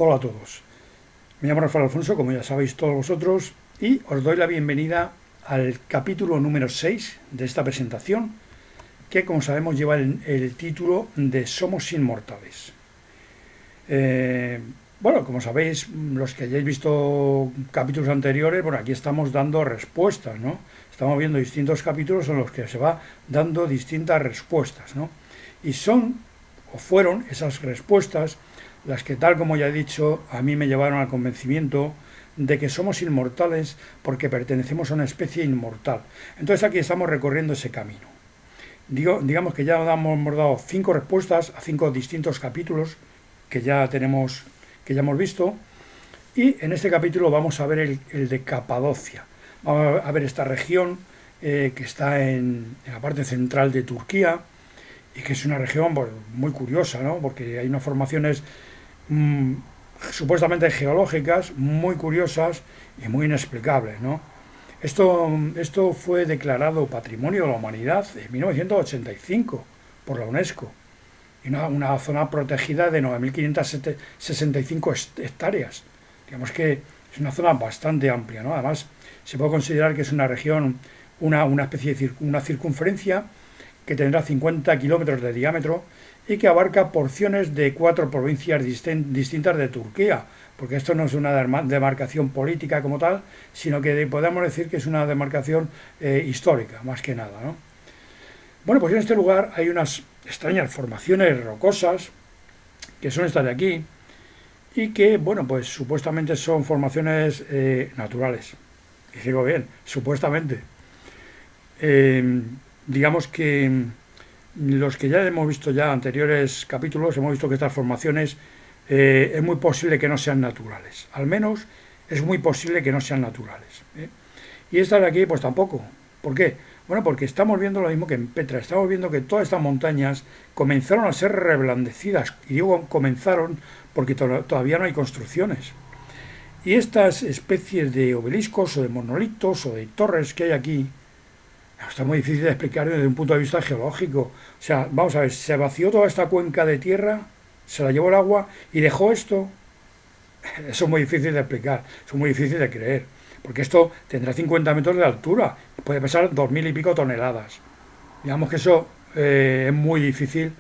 Hola a todos, me llamo Rafael Alfonso, como ya sabéis todos vosotros, y os doy la bienvenida al capítulo número 6 de esta presentación, que como sabemos lleva el título de Somos Inmortales. Bueno, como sabéis, los que hayáis visto capítulos anteriores, bueno, aquí estamos dando respuestas, ¿no? Estamos viendo distintos capítulos en los que se va dando distintas respuestas, ¿no? Y son, o fueron, esas respuestas las que, tal como ya he dicho, a mí me llevaron al convencimiento de que somos inmortales porque pertenecemos a una especie inmortal. Entonces aquí estamos recorriendo ese camino. Digamos que ya hemos dado 5 respuestas a 5 distintos capítulos que ya hemos visto, y en este capítulo vamos a ver el de Capadocia. Vamos a ver esta región que está en la parte central de Turquía, y que es una región pues, muy curiosa, ¿no? Porque hay unas formaciones supuestamente geológicas muy curiosas y muy inexplicables, ¿no? Esto fue declarado Patrimonio de la Humanidad en 1985 por la UNESCO, y una zona protegida de 9.565 hectáreas. Digamos que es una zona bastante amplia, ¿no? Además, se puede considerar que es una región, una especie de una circunferencia que tendrá 50 kilómetros de diámetro y que abarca porciones de 4 provincias distintas de Turquía, porque esto no es una demarcación política como tal, sino que podemos decir que es una demarcación histórica, más que nada, ¿no? Bueno, pues en este lugar hay unas extrañas formaciones rocosas, que son estas de aquí, y que, bueno, pues supuestamente son formaciones naturales. Y digo bien, supuestamente. Digamos que los que ya hemos visto ya anteriores capítulos, hemos visto que estas formaciones es muy posible que no sean naturales. Al menos es muy posible que no sean naturales. Y estas de aquí, pues tampoco. ¿Por qué? Bueno, porque estamos viendo lo mismo que en Petra. Estamos viendo que todas estas montañas comenzaron a ser reblandecidas. Y digo comenzaron porque todavía no hay construcciones. Y estas especies de obeliscos o de monolitos o de torres que hay aquí, está muy difícil de explicar desde un punto de vista geológico. O sea, vamos a ver, se vació toda esta cuenca de tierra, se la llevó el agua y dejó esto. Eso es muy difícil de explicar, eso es muy difícil de creer. Porque esto tendrá 50 metros de altura, puede pesar 2.000 y pico toneladas. Digamos que eso es muy difícil.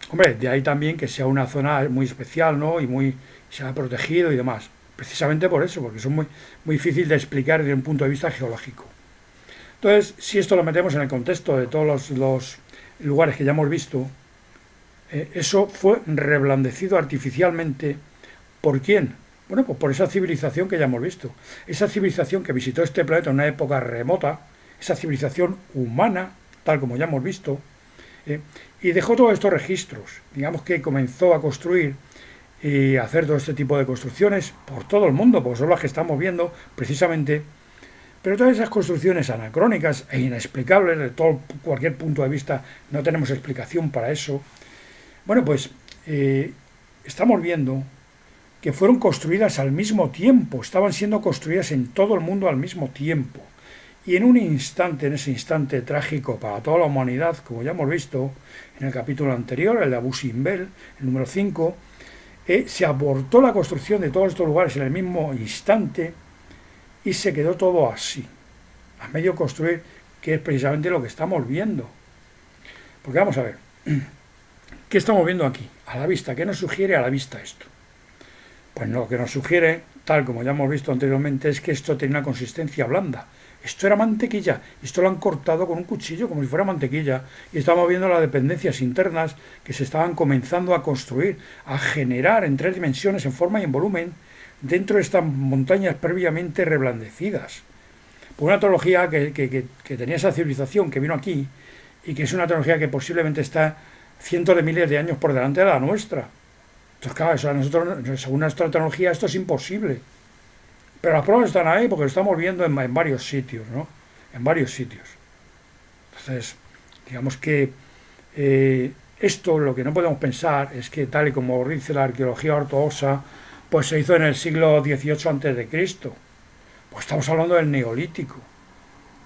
Hombre, de ahí también que sea una zona muy especial, ¿no? Y se ha protegido y demás. Precisamente por eso, porque son muy difícil de explicar desde un punto de vista geológico. Entonces, si esto lo metemos en el contexto de todos los lugares que ya hemos visto, eso fue reblandecido artificialmente. ¿Por quién? Bueno, pues por esa civilización que ya hemos visto. Esa civilización que visitó este planeta en una época remota, esa civilización humana, tal como ya hemos visto, y dejó todos estos registros. Digamos que comenzó a construir y a hacer todo este tipo de construcciones por todo el mundo, porque son las que estamos viendo precisamente. Pero todas esas construcciones anacrónicas e inexplicables, de cualquier punto de vista, no tenemos explicación para eso. Bueno, pues estamos viendo que fueron construidas al mismo tiempo, estaban siendo construidas en todo el mundo al mismo tiempo. Y en ese instante trágico para toda la humanidad, como ya hemos visto en el capítulo anterior, el de Abu Simbel, el número 5, se abortó la construcción de todos estos lugares en el mismo instante y se quedó todo así, a medio construir, que es precisamente lo que estamos viendo. Porque vamos a ver, ¿qué estamos viendo aquí? A la vista, ¿qué nos sugiere a la vista esto? Pues lo que nos sugiere, tal como ya hemos visto anteriormente, es que esto tiene una consistencia blanda. Esto era mantequilla, esto lo han cortado con un cuchillo como si fuera mantequilla, y estamos viendo las dependencias internas que se estaban comenzando a construir, a generar en 3 dimensiones, en forma y en volumen, dentro de estas montañas previamente reblandecidas. Por una tecnología que tenía esa civilización que vino aquí, y que es una tecnología que posiblemente está cientos de miles de años por delante de la nuestra. Entonces, claro, eso a nosotros, según nuestra tecnología, esto es imposible. Pero las pruebas están ahí porque lo estamos viendo en varios sitios, ¿no? En varios sitios. Entonces, digamos que esto lo que no podemos pensar es que, tal y como dice la arqueología ortodoxa, pues se hizo en el siglo XVIII a.C. Pues estamos hablando del Neolítico.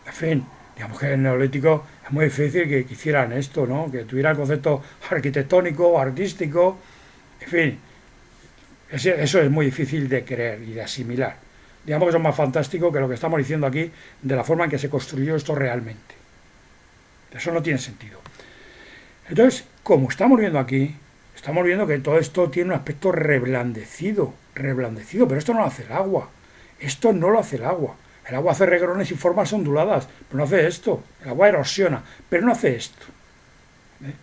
En fin, digamos que en el Neolítico es muy difícil que hicieran esto, ¿no? Que tuviera el concepto arquitectónico, artístico, en fin. Eso es muy difícil de creer y de asimilar. Digamos que eso es más fantástico que lo que estamos diciendo aquí de la forma en que se construyó esto realmente. Eso no tiene sentido. Entonces, como estamos viendo aquí, estamos viendo que todo esto tiene un aspecto reblandecido, pero esto no lo hace el agua. Esto no lo hace el agua. El agua hace regrones y formas onduladas, pero no hace esto. El agua erosiona, pero no hace esto. En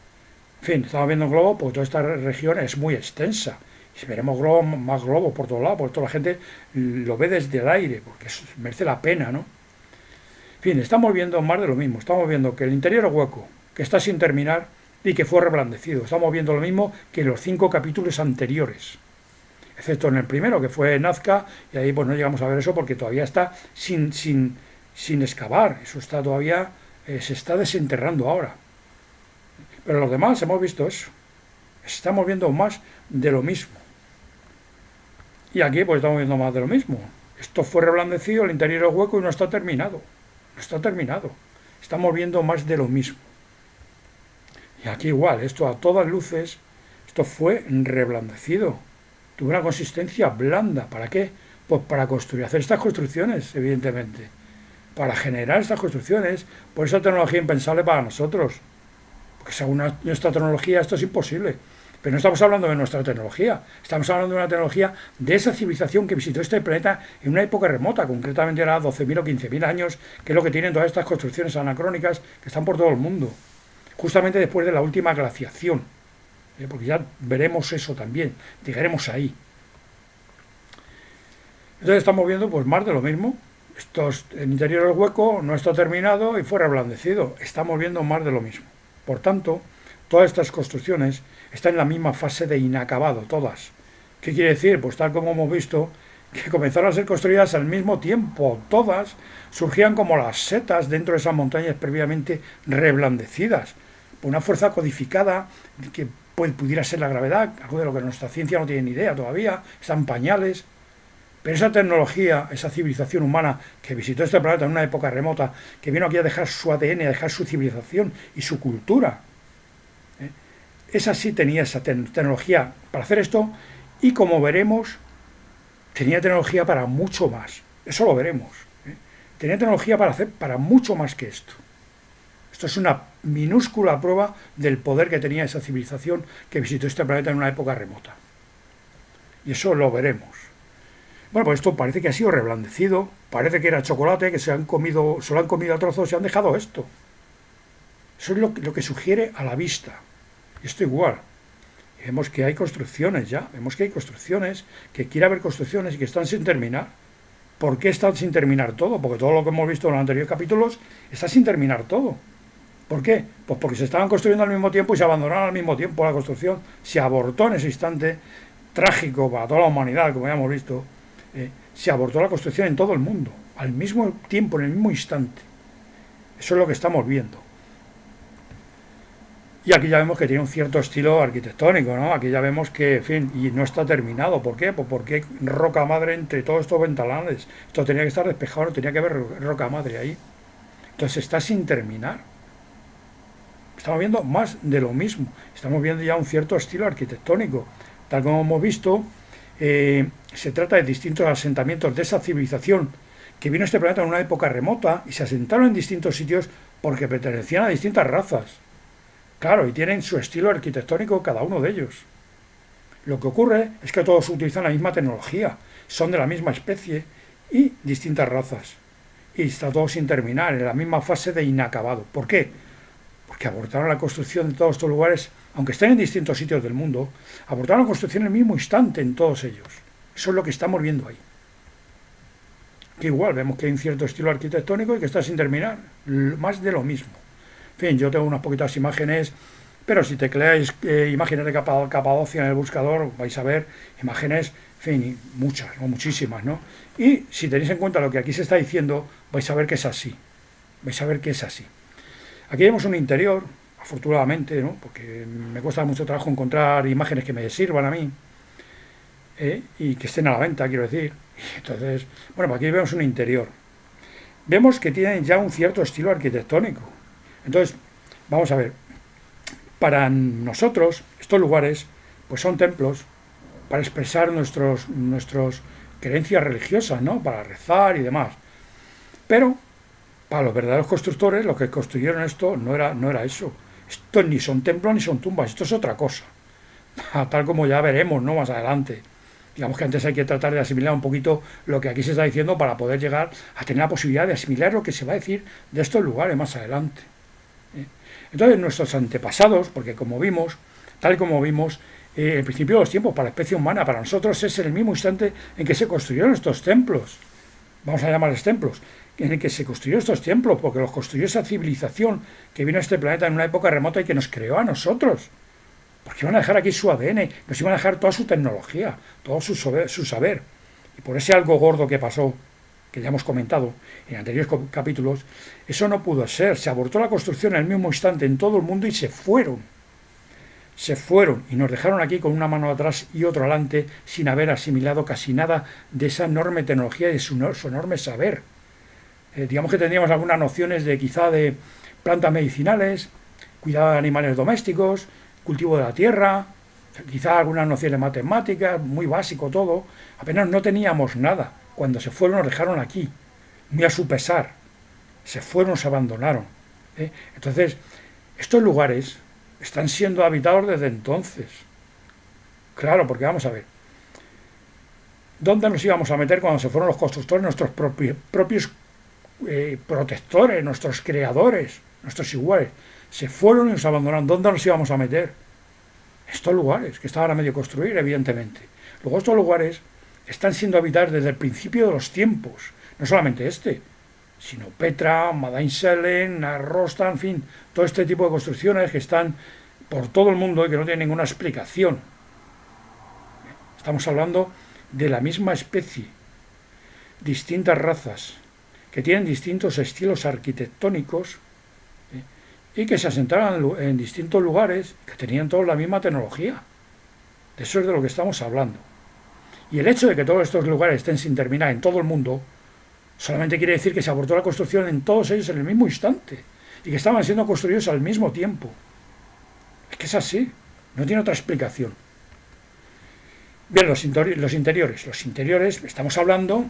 fin, estamos viendo un globo porque toda esta región es muy extensa. Y si veremos más globos por todos lados, porque toda la gente lo ve desde el aire, porque eso merece la pena, ¿no? En fin, estamos viendo más de lo mismo. Estamos viendo que el interior es hueco, que está sin terminar y que fue reblandecido. Estamos viendo lo mismo que en los 5 capítulos anteriores, excepto en el primero, que fue Nazca, y ahí pues no llegamos a ver eso porque todavía está sin excavar. Eso está todavía, se está desenterrando ahora. Pero los demás hemos visto eso. Estamos viendo más de lo mismo. Y aquí pues estamos viendo más de lo mismo. Esto fue reblandecido, el interior es hueco y no está terminado. No está terminado. Estamos viendo más de lo mismo. Y aquí igual, esto a todas luces, esto fue reblandecido. Tuvo una consistencia blanda. ¿Para qué? Pues para construir, hacer estas construcciones, evidentemente. Para generar estas construcciones, por esa tecnología impensable para nosotros. Porque según nuestra tecnología esto es imposible. Pero no estamos hablando de nuestra tecnología, estamos hablando de una tecnología de esa civilización que visitó este planeta en una época remota, concretamente era 12.000 o 15.000 años, que es lo que tienen todas estas construcciones anacrónicas que están por todo el mundo, justamente después de la última glaciación, porque ya veremos eso también, llegaremos ahí. Entonces estamos viendo pues más de lo mismo. El interior del hueco no está terminado y fue reblandecido. Estamos viendo más de lo mismo. Por tanto, todas estas construcciones están en la misma fase de inacabado, todas. ¿Qué quiere decir? Pues tal como hemos visto, que comenzaron a ser construidas al mismo tiempo, todas surgían como las setas dentro de esas montañas previamente reblandecidas, por una fuerza codificada que pudiera ser la gravedad, algo de lo que nuestra ciencia no tiene ni idea todavía, están pañales. Pero esa tecnología, esa civilización humana que visitó este planeta en una época remota, que vino aquí a dejar su ADN, a dejar su civilización y su cultura, esa sí tenía esa tecnología para hacer esto y, como veremos, tenía tecnología para mucho más. Eso lo veremos. Tenía tecnología para hacer para mucho más que esto. Esto es una minúscula prueba del poder que tenía esa civilización que visitó este planeta en una época remota. Y eso lo veremos. Bueno, pues esto parece que ha sido reblandecido, parece que era chocolate, que se lo han comido a trozos y han dejado esto. Eso es lo que sugiere a la vista. Y esto igual. Y vemos que hay construcciones ya, vemos que hay construcciones, que quiere haber construcciones y que están sin terminar. ¿Por qué están sin terminar todo? Porque todo lo que hemos visto en los anteriores capítulos está sin terminar todo. ¿Por qué? Pues porque se estaban construyendo al mismo tiempo y se abandonaron al mismo tiempo la construcción. Se abortó en ese instante trágico para toda la humanidad, como ya hemos visto. Se abortó la construcción en todo el mundo, al mismo tiempo, en el mismo instante. Eso es lo que estamos viendo. Y aquí ya vemos que tiene un cierto estilo arquitectónico, ¿no? Aquí ya vemos que, en fin, y no está terminado. ¿Por qué? Pues porque hay roca madre entre todos estos ventanales. Esto tenía que estar despejado, tenía que haber roca madre ahí. Entonces está sin terminar. Estamos viendo más de lo mismo. Estamos viendo ya un cierto estilo arquitectónico. Tal como hemos visto, se trata de distintos asentamientos de esa civilización que vino a este planeta en una época remota y se asentaron en distintos sitios porque pertenecían a distintas razas. Claro, y tienen su estilo arquitectónico cada uno de ellos. Lo que ocurre es que todos utilizan la misma tecnología, son de la misma especie y distintas razas. Y está todo sin terminar, en la misma fase de inacabado. ¿Por qué? Porque abortaron la construcción de todos estos lugares, aunque estén en distintos sitios del mundo, abortaron la construcción en el mismo instante en todos ellos. Eso es lo que estamos viendo ahí. Que igual vemos que hay un cierto estilo arquitectónico y que está sin terminar, más de lo mismo. En fin, yo tengo unas poquitas imágenes, pero si tecleáis imágenes de Capadocia en el buscador, vais a ver imágenes, en fin, muchas, o muchísimas, ¿no? Y si tenéis en cuenta lo que aquí se está diciendo, vais a ver que es así. Vais a ver que es así. Aquí vemos un interior, afortunadamente, ¿no? Porque me cuesta mucho trabajo encontrar imágenes que me sirvan a mí, y que estén a la venta, quiero decir. Entonces, bueno, aquí vemos un interior. Vemos que tienen ya un cierto estilo arquitectónico. Entonces, vamos a ver, para nosotros estos lugares pues son templos, para expresar nuestros creencias religiosas, ¿no? Para rezar y demás. Pero para los verdaderos constructores, los que construyeron esto no era eso. Esto ni son templos ni son tumbas, esto es otra cosa. Tal como ya veremos, ¿no? Más adelante. Digamos que antes hay que tratar de asimilar un poquito lo que aquí se está diciendo para poder llegar a tener la posibilidad de asimilar lo que se va a decir de estos lugares más adelante. Entonces nuestros antepasados, porque como vimos, tal como vimos, el principio de los tiempos para la especie humana, para nosotros es en el mismo instante en que se construyeron estos templos, vamos a llamarles templos, en el que se construyeron estos templos, porque los construyó esa civilización que vino a este planeta en una época remota y que nos creó a nosotros. Porque iban a dejar aquí su ADN, nos iban a dejar toda su tecnología, todo su saber. Y por ese algo gordo que pasó, que ya hemos comentado en anteriores capítulos, eso no pudo ser. Se abortó la construcción en el mismo instante en todo el mundo y se fueron. Se fueron y nos dejaron aquí con una mano atrás y otra adelante sin haber asimilado casi nada de esa enorme tecnología y de su enorme saber. Digamos que tendríamos algunas nociones de quizá de plantas medicinales, cuidado de animales domésticos, cultivo de la tierra, quizá algunas nociones matemáticas, muy básico todo. Apenas no teníamos nada. Cuando se fueron nos dejaron aquí, muy a su pesar. Se fueron, nos abandonaron. Entonces, estos lugares están siendo habitados desde entonces. Claro, porque vamos a ver. ¿Dónde nos íbamos a meter cuando se fueron los constructores, nuestros propios protectores, nuestros creadores, nuestros iguales? Se fueron y nos abandonaron. ¿Dónde nos íbamos a meter? Estos lugares, que estaban a medio construir, evidentemente. Luego estos lugares están siendo habitados desde el principio de los tiempos. No solamente sino Petra, Madain-Selen, Arrosta, en fin, todo este tipo de construcciones que están por todo el mundo y que no tienen ninguna explicación. Estamos hablando de la misma especie, distintas razas, que tienen distintos estilos arquitectónicos y que se asentaban en distintos lugares que tenían todos la misma tecnología. De eso es de lo que estamos hablando. Y el hecho de que todos estos lugares estén sin terminar en todo el mundo solamente quiere decir que se abortó la construcción en todos ellos en el mismo instante y que estaban siendo construidos al mismo tiempo. Es que es así, no tiene otra explicación. Bien, los interiores. Los interiores, estamos hablando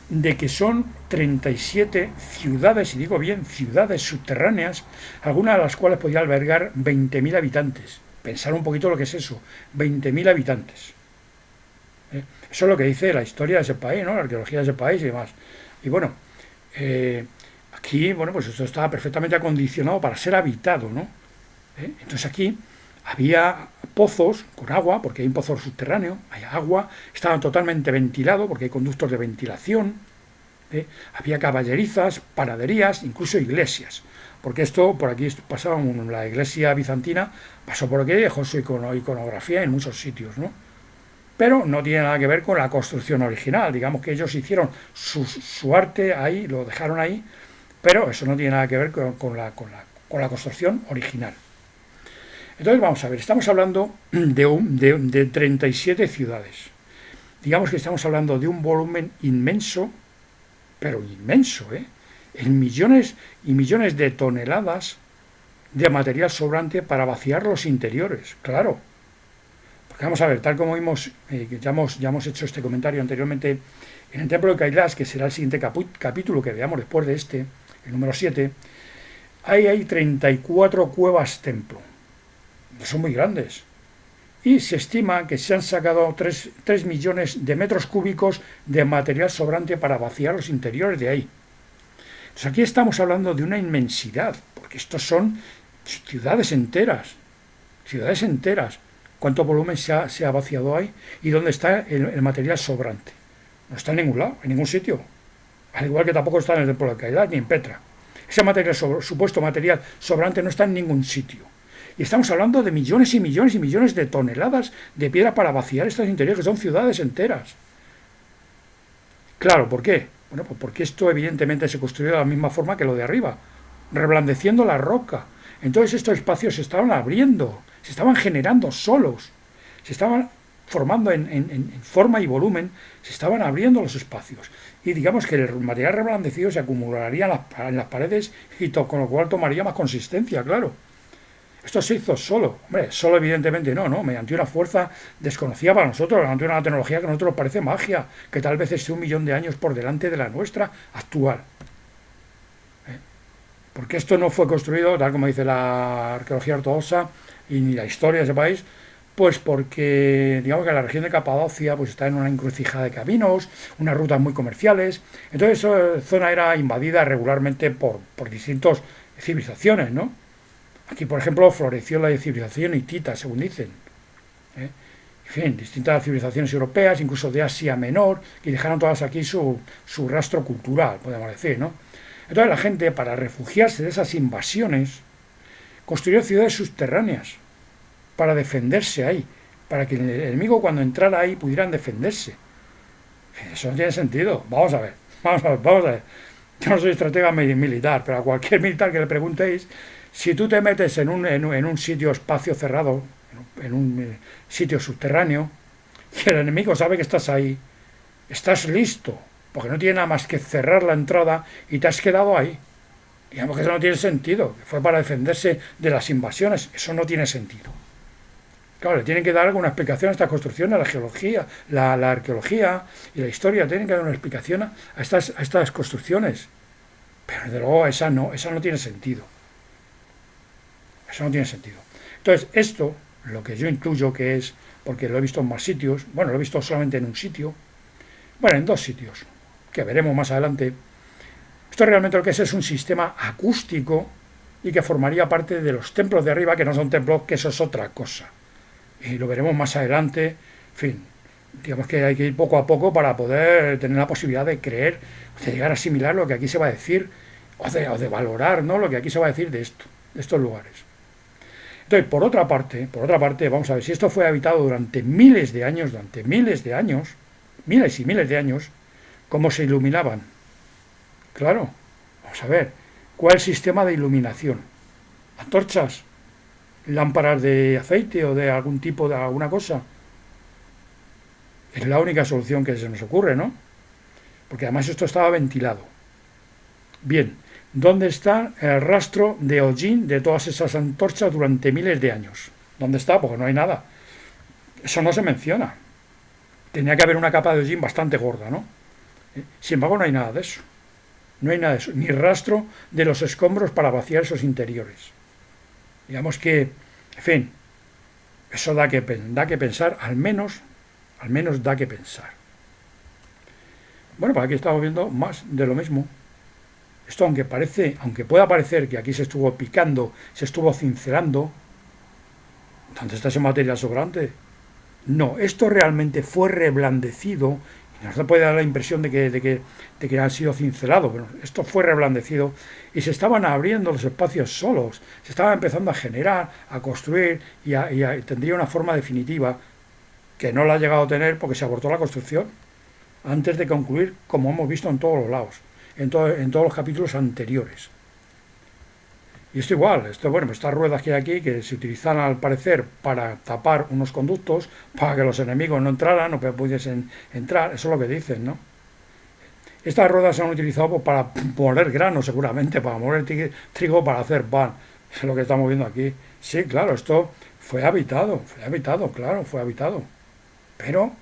de que son 37 ciudades, y digo bien, ciudades subterráneas, algunas de las cuales podía albergar 20.000 habitantes. Pensar un poquito lo que es eso, 20.000 habitantes. Eso es lo que dice la historia de ese país, ¿no? La arqueología de ese país y demás. Y bueno, aquí, bueno, pues esto estaba perfectamente acondicionado para ser habitado, ¿no? Entonces aquí había pozos con agua, porque hay un pozo subterráneo, hay agua, estaban totalmente ventilados, porque hay conductos de ventilación, había caballerizas, panaderías, incluso iglesias, porque esto, por aquí pasaba, la iglesia bizantina pasó por aquí, dejó su iconografía en muchos sitios, ¿no? Pero no tiene nada que ver con la construcción original, digamos que ellos hicieron su arte ahí, lo dejaron ahí, pero eso no tiene nada que ver con la construcción original. Entonces vamos a ver, estamos hablando de 37 ciudades. Digamos que estamos hablando de un volumen inmenso, pero inmenso, en millones y millones de toneladas de material sobrante para vaciar los interiores, claro. Porque vamos a ver, tal como vimos, ya hemos hecho este comentario anteriormente, en el templo de Kailash, que será el siguiente capítulo que veamos después de el número 7, hay 34 cuevas templo. Son muy grandes. Y se estima que se han sacado 3 millones de metros cúbicos de material sobrante para vaciar los interiores de ahí. Entonces aquí estamos hablando de una inmensidad, porque estos son ciudades enteras. Ciudades enteras. ¿Cuánto volumen se ha vaciado ahí? ¿Y dónde está el material sobrante? No está en ningún lado, en ningún sitio. Al igual que tampoco está en el templo de Kailash ni en Petra. Ese supuesto material sobrante no está en ningún sitio. Y estamos hablando de millones y millones y millones de toneladas de piedra para vaciar estos interiores, que son ciudades enteras. Claro, ¿por qué? Bueno, pues porque esto evidentemente se construyó de la misma forma que lo de arriba, reblandeciendo la roca. Entonces estos espacios se estaban abriendo, se estaban generando solos, se estaban formando en forma y volumen, se estaban abriendo los espacios. Y digamos que el material reblandecido se acumularía en las paredes y con lo cual tomaría más consistencia, claro. Esto se hizo solo. Hombre, solo evidentemente no, mediante una fuerza desconocida para nosotros, mediante una tecnología que a nosotros nos parece magia, que tal vez esté 1.000.000 de años por delante de la nuestra actual. Porque esto no fue construido, tal como dice la arqueología ortodoxa y ni la historia de ese país, pues porque digamos que la región de Capadocia pues está en una encrucijada de caminos, unas rutas muy comerciales, entonces esa zona era invadida regularmente por distintas civilizaciones, ¿no? Aquí, por ejemplo, floreció la civilización hitita, según dicen. ¿Eh? En fin, distintas civilizaciones europeas, incluso de Asia Menor, y dejaron todas aquí su rastro cultural, podemos decir, ¿no? Entonces la gente, para refugiarse de esas invasiones, construyó ciudades subterráneas para defenderse ahí, para que el enemigo cuando entrara ahí pudieran defenderse. Eso no tiene sentido. Vamos a ver. Yo no soy estratega militar, pero a cualquier militar que le preguntéis, si tú te metes en un sitio espacio cerrado, en un sitio subterráneo, y el enemigo sabe que estás ahí, estás listo, porque no tiene nada más que cerrar la entrada y te has quedado ahí. Digamos que eso no tiene sentido. Fue para defenderse de las invasiones. Eso no tiene sentido. Claro, le tienen que dar alguna explicación a estas construcciones, a la geología, la arqueología y la historia. Tienen que dar una explicación a estas construcciones. Pero desde luego esa no tiene sentido. Eso no tiene sentido. Entonces, esto, lo que yo intuyo que es, porque lo he visto en más sitios, bueno, lo he visto solamente en un sitio, bueno, en 2 sitios, que veremos más adelante. Esto realmente lo que es un sistema acústico y que formaría parte de los templos de arriba, que no son templos, que eso es otra cosa. Y lo veremos más adelante. En fin, digamos que hay que ir poco a poco para poder tener la posibilidad de creer, de llegar a asimilar lo que aquí se va a decir, o de valorar, ¿no?, lo que aquí se va a decir de estos lugares. Entonces, por otra parte, vamos a ver, si esto fue habitado durante miles de años, miles y miles de años, ¿cómo se iluminaban? Claro, vamos a ver, ¿cuál es el sistema de iluminación? ¿Antorchas? ¿Lámparas de aceite o de algún tipo de alguna cosa? Es la única solución que se nos ocurre, ¿no? Porque además esto estaba ventilado. Bien, ¿dónde está el rastro de hollín de todas esas antorchas durante miles de años? ¿Dónde está? Porque no hay nada. Eso no se menciona. Tenía que haber una capa de hollín bastante gorda, ¿no? Sin embargo, no hay nada de eso. No hay nada de eso, ni rastro de los escombros para vaciar esos interiores. Digamos que, en fin, eso da que pensar, al menos da que pensar. Bueno, pues aquí estamos viendo más de lo mismo. Esto, aunque pueda parecer que aquí se estuvo picando, se estuvo cincelando, ¿dónde está ese material sobrante? No, esto realmente fue reblandecido. Nos puede dar la impresión de que han sido cincelados, pero esto fue reblandecido y se estaban abriendo los espacios solos, se estaba empezando a generar, a construir y tendría una forma definitiva que no la ha llegado a tener porque se abortó la construcción antes de concluir, como hemos visto en todos los lados, en todos los capítulos anteriores. Y esto igual, estas ruedas que hay aquí, que se utilizan al parecer para tapar unos conductos, para que los enemigos no entraran o que pudiesen entrar, eso es lo que dicen, ¿no? Estas ruedas se han utilizado para moler grano, seguramente, para moler trigo para hacer pan, es lo que estamos viendo aquí. Sí, claro, esto fue habitado, claro, fue habitado. Pero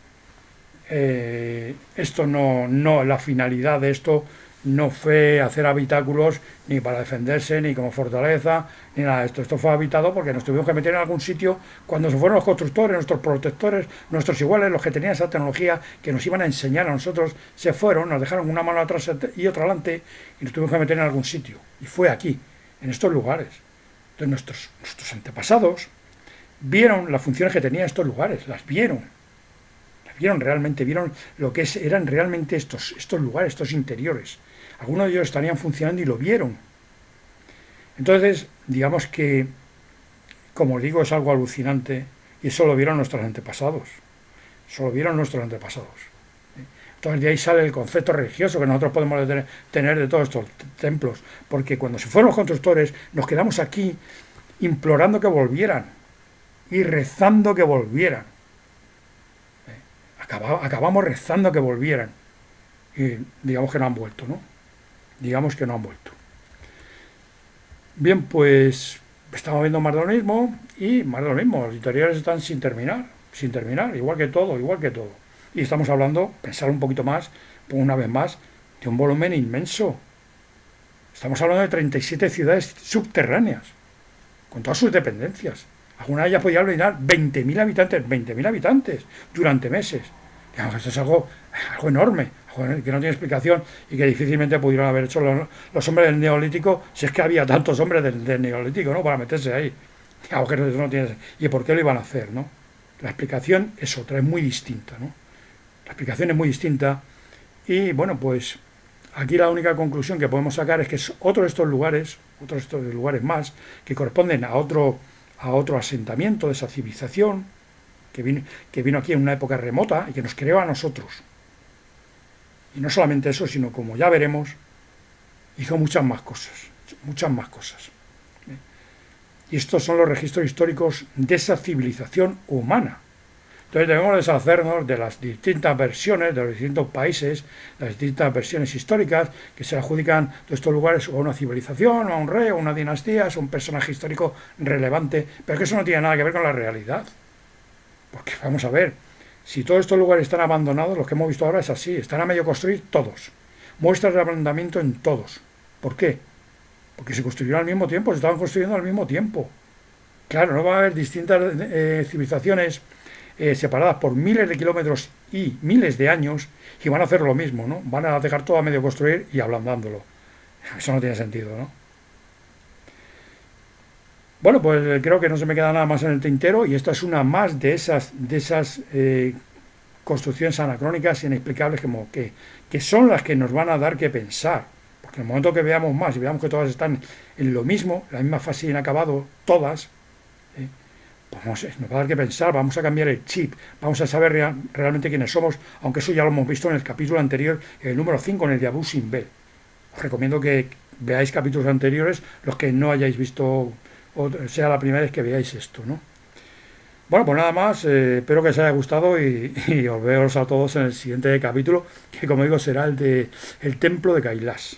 esto la finalidad de esto no fue hacer habitáculos ni para defenderse, ni como fortaleza, ni nada de esto. Esto fue habitado porque nos tuvimos que meter en algún sitio cuando se fueron los constructores, nuestros protectores, nuestros iguales, los que tenían esa tecnología que nos iban a enseñar a nosotros, se fueron, nos dejaron una mano atrás y otra adelante y nos tuvimos que meter en algún sitio. Y fue aquí, en estos lugares. Entonces nuestros antepasados vieron las funciones que tenían estos lugares, las vieron realmente, vieron lo que eran realmente estos lugares, estos interiores. Algunos de ellos estarían funcionando y lo vieron. Entonces, digamos que, como os digo, es algo alucinante y eso lo vieron nuestros antepasados. Entonces de ahí sale el concepto religioso que nosotros podemos tener de todos estos templos, porque cuando se fueron los constructores nos quedamos aquí implorando que volvieran y rezando que volvieran. Acabamos rezando que volvieran y digamos que no han vuelto, ¿no? Bien, pues estamos viendo más de lo mismo y más de lo mismo. Los interiores están sin terminar, igual que todo, igual que todo. Y estamos hablando, pensar un poquito más, una vez más, de un volumen inmenso. Estamos hablando de 37 ciudades subterráneas, con todas sus dependencias. Alguna de ellas podía albergar 20.000 habitantes durante meses. Digamos, esto es algo enorme, algo que no tiene explicación y que difícilmente pudieron haber hecho los hombres del Neolítico, si es que había tantos hombres del Neolítico, ¿no?, para meterse ahí. Digamos que eso no tiene. ¿Y por qué lo iban a hacer, no? La explicación es otra, es muy distinta, ¿no? La explicación es muy distinta y, bueno, pues aquí la única conclusión que podemos sacar es que es otro de estos lugares más, que corresponden a otro asentamiento de esa civilización que vino aquí en una época remota y que nos creó a nosotros. Y no solamente eso, sino, como ya veremos, hizo muchas más cosas, muchas más cosas. Y estos son los registros históricos de esa civilización humana. Entonces debemos deshacernos de las distintas versiones, de los distintos países, las distintas versiones históricas que se adjudican de estos lugares a una civilización, o a un rey, o a una dinastía, a un personaje histórico relevante, pero que eso no tiene nada que ver con la realidad. Porque vamos a ver, si todos estos lugares están abandonados, los que hemos visto ahora es así, están a medio construir todos. Muestras de abandonamiento en todos. ¿Por qué? Porque se construyeron al mismo tiempo, se estaban construyendo al mismo tiempo. Claro, no va a haber distintas civilizaciones separadas por miles de kilómetros y miles de años y van a hacer lo mismo, ¿no? Van a dejar todo a medio construir y ablandándolo. Eso no tiene sentido, ¿no? Bueno, pues creo que no se me queda nada más en el tintero y esta es una más de esas construcciones anacrónicas inexplicables que son las que nos van a dar que pensar. Porque en el momento que veamos más y veamos que todas están en lo mismo, la misma fase inacabado, todas, pues nos va a dar que pensar, vamos a cambiar el chip, vamos a saber realmente quiénes somos, aunque eso ya lo hemos visto en el capítulo anterior, el número 5, en el de Abu Simbel. Os recomiendo que veáis capítulos anteriores, los que no hayáis visto, o sea la primera vez que veáis esto, ¿no? Bueno, pues nada más, espero que os haya gustado y os veo a todos en el siguiente capítulo, que como digo será el templo de Kailash.